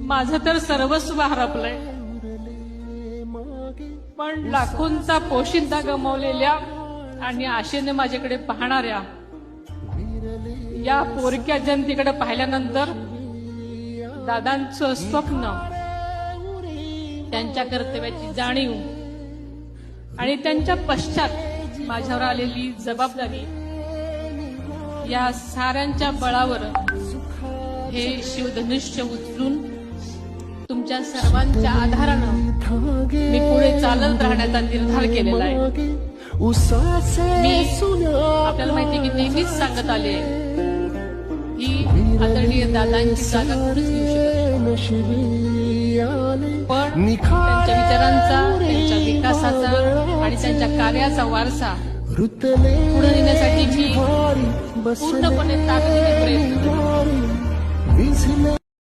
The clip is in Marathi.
माझं तर सर्वस्व हरपलंय, पण लाखोंचा पोशिंदा गमावलेल्या आणि आशेने माझ्याकडे पाहणाऱ्या या पोरक्या जनतेकडे पाहिल्यानंतर दादांचं स्वप्न, त्यांच्या कर्तव्याची जाणीव आणि त्यांच्या पश्चात माझ्यावर आलेली जबाबदारी, या साऱ्यांच्या बळावर हे शिवधनुष्य उचलून तुमच्या सर्वांच्या आधारानं मी पुढे चालत राहण्याचा निर्धार केलेला आहे. मी आपल्याला माहिती की नेहमीच सांगत आले ही आदरणीय दादांची जागा कोणीच घेऊ शकत, पण त्यांच्या विचारांचा, त्यांच्या विकासाचा आणि त्यांच्या कार्याचा वारसा पुढे नेण्यासाठी मी पूर्णपणे ताकदीने प्रयत्न करतो.